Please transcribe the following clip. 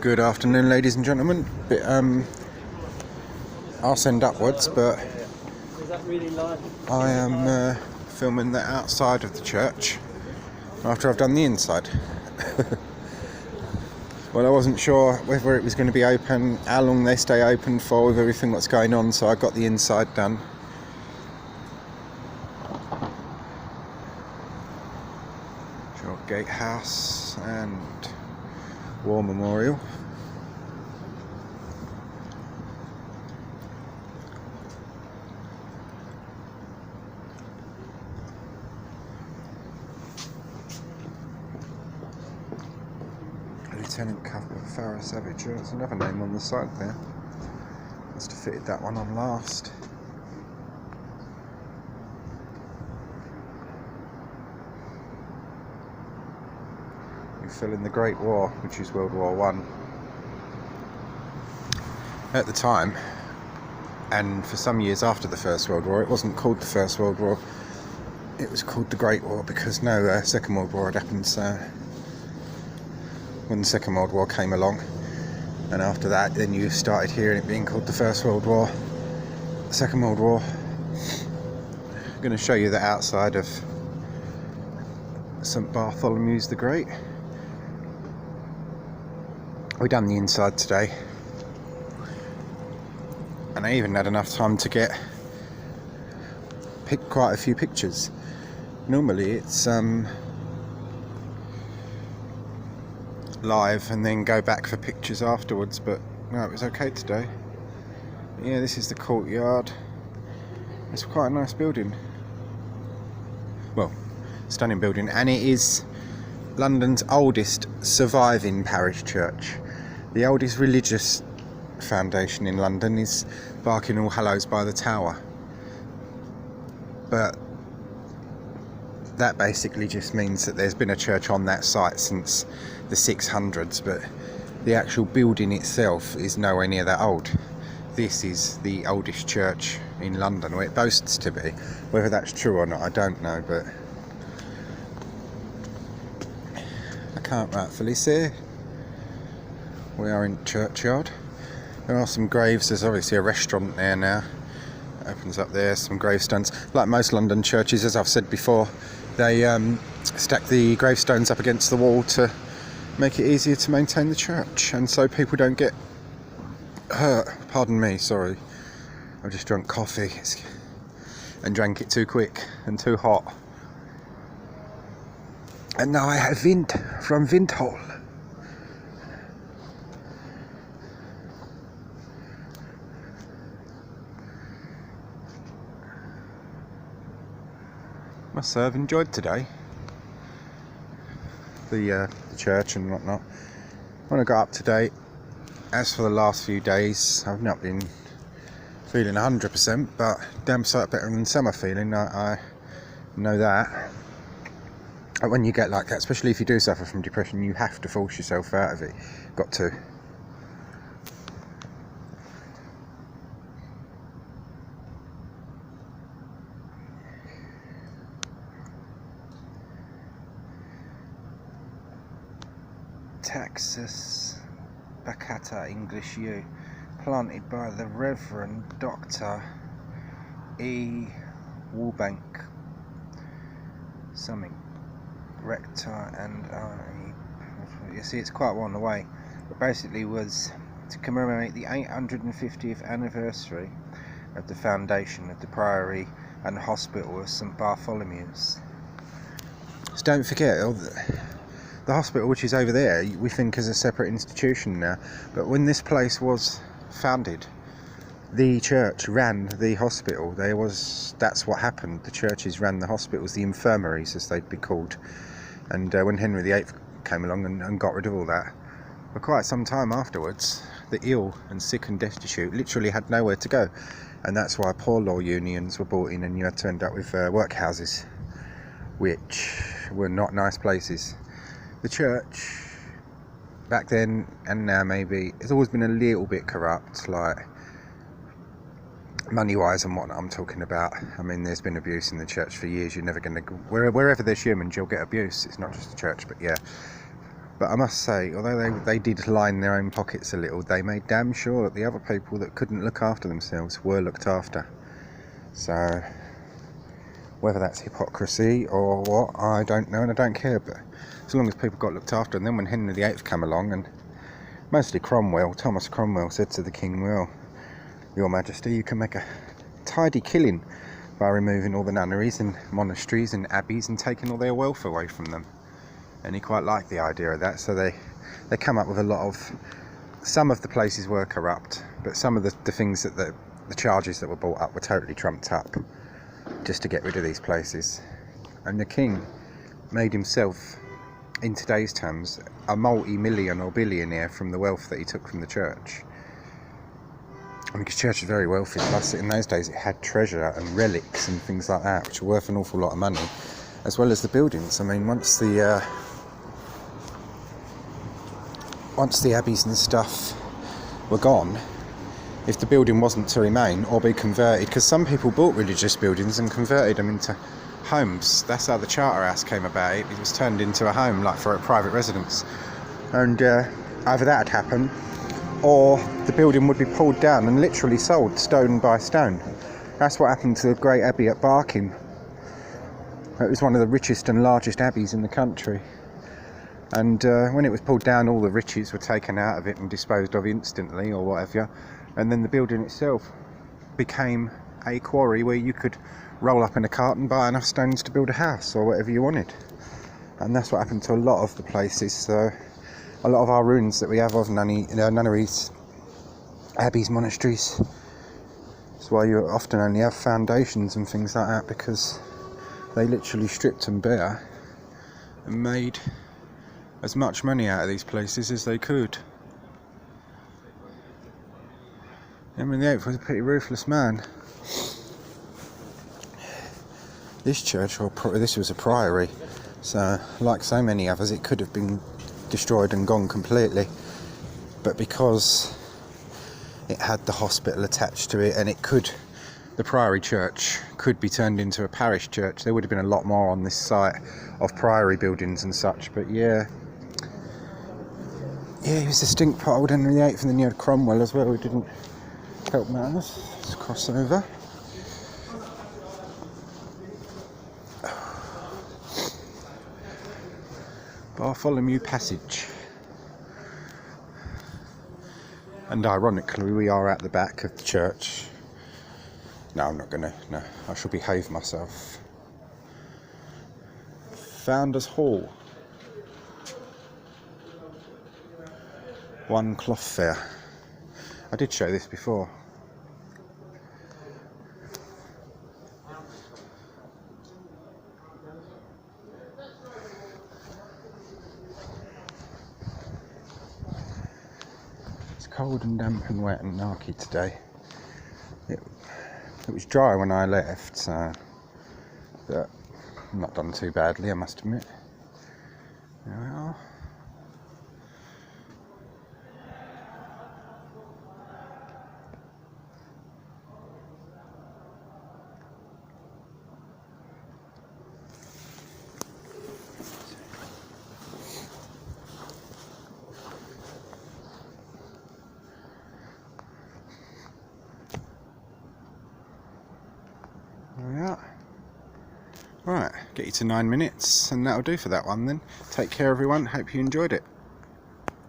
Good afternoon, ladies and gentlemen. Bit arse end upwards, but I am filming the outside of the church after I've done the inside. Well, I wasn't sure whether it was going to be open, how long they stay open for with everything that's going on, so I got the inside done. Short gatehouse and war memorial. Lieutenant Cuthbert Farrar Savage, there's another name on the side there. Must have fitted that one on last. We fell in the Great War, which is World War One. At the time, and for some years after the First World War, it wasn't called the First World War, it was called the Great War because no Second World War had happened. So when the Second World War came along, and after that then you started hearing it being called the First World War, the Second World War. I'm going to show you the outside of St Bartholomew's the Great. We done the inside today, and I even had enough time to pick quite a few pictures. Normally it's live and then go back for pictures afterwards, but no, it was okay today. Yeah, this is the courtyard. It's quite a nice building. Well, stunning building, and it is London's oldest surviving parish church. The oldest religious foundation in London is Barking All Hallows by the Tower, but that basically just means that there's been a church on that site since the 600s, but the actual building itself is nowhere near that old. This is the oldest church in London, or it boasts to be. Whether that's true or not, I don't know, but I can't rightfully say. We are in churchyard. There are some graves. There's obviously a restaurant there now. It opens up there, some gravestones. Like most London churches, as I've said before, they stack the gravestones up against the wall to make it easier to maintain the church, and so people don't get hurt. Pardon me, sorry. I've just drunk coffee and drank it too quick and too hot. And now I have Vint from Vinthole. Must say I've enjoyed today. The church and whatnot. When I got up today, as for the last few days, I've not been feeling 100%, but damn sight better than some are feeling. I know that. And when you get like that, especially if you do suffer from depression, you have to force yourself out of it. Got to. Texas Baccata English U, planted by the Reverend Dr. E. Woolbank, something, rector, and you see it's quite well on the way, but basically was to commemorate the 850th anniversary of the foundation of the Priory and Hospital of St Bartholomew's. So don't forget, the hospital, which is over there, we think is a separate institution now, but when this place was founded, the church ran the hospital. That's what happened. The churches ran the hospitals, the infirmaries as they'd be called. And when Henry VIII came along and got rid of all that, for quite some time afterwards, the ill and sick and destitute literally had nowhere to go, and that's why poor law unions were brought in, and you had to end up with workhouses, which were not nice places. The church back then and now maybe it's always been a little bit corrupt, like money wise and whatnot. I'm talking about. I mean, there's been abuse in the church for years. You're never going to, wherever there's humans, you'll get abuse. It's not just the church, but yeah, But I must say, although they did line their own pockets a little, they made damn sure that the other people that couldn't look after themselves were looked after. So whether that's hypocrisy or what, I don't know, and I don't care, but as long as people got looked after. And then when Henry VIII came along, and mostly Thomas Cromwell said to the king, well, Your Majesty, you can make a tidy killing by removing all the nunneries and monasteries and abbeys and taking all their wealth away from them. And he quite liked the idea of that, so they come up with a lot of, some of the places were corrupt, but some of the things that the charges that were brought up were totally trumped up, just to get rid of these places. And the king made himself, in today's terms, a multi-million or billionaire from the wealth that he took from the church. I mean, because church is very wealthy, plus in those days it had treasure and relics and things like that, which are worth an awful lot of money, as well as the buildings. I mean, once the abbeys and stuff were gone, if the building wasn't to remain or be converted, because some people bought religious buildings and converted them into homes. That's how the Charter House came about. It was turned into a home, like for a private residence. And either that had happened, or the building would be pulled down and literally sold stone by stone. That's what happened to the Great Abbey at Barking. It was one of the richest and largest abbeys in the country. And when it was pulled down, all the riches were taken out of it and disposed of instantly, or whatever. And then the building itself became a quarry where you could roll up in a cart and buy enough stones to build a house or whatever you wanted. And that's what happened to a lot of the places. So a lot of our ruins that we have of nunneries, abbeys, monasteries, that's why you often only have foundations and things like that, because they literally stripped them bare and made as much money out of these places as they could. Henry VIII was a pretty ruthless man. This church, this was a priory, so like so many others, it could have been destroyed and gone completely, but because it had the hospital attached to it, and the priory church could be turned into a parish church, there would have been a lot more on this site of priory buildings and such. But yeah, he was a stink pot, old Henry VIII, and then you had Cromwell as well, who didn't help matters. Let's cross over. Bartholomew Passage. And ironically, we are at the back of the church. No, I'm not gonna, no, I shall behave myself. Founders Hall. One cloth fair. I did show this before. It's cold and damp and wet and narky today. It was dry when I left, so but I'm not done too badly, I must admit. There we are. Right, get you to 9 minutes, and that'll do for that one then. Take care everyone, hope you enjoyed it.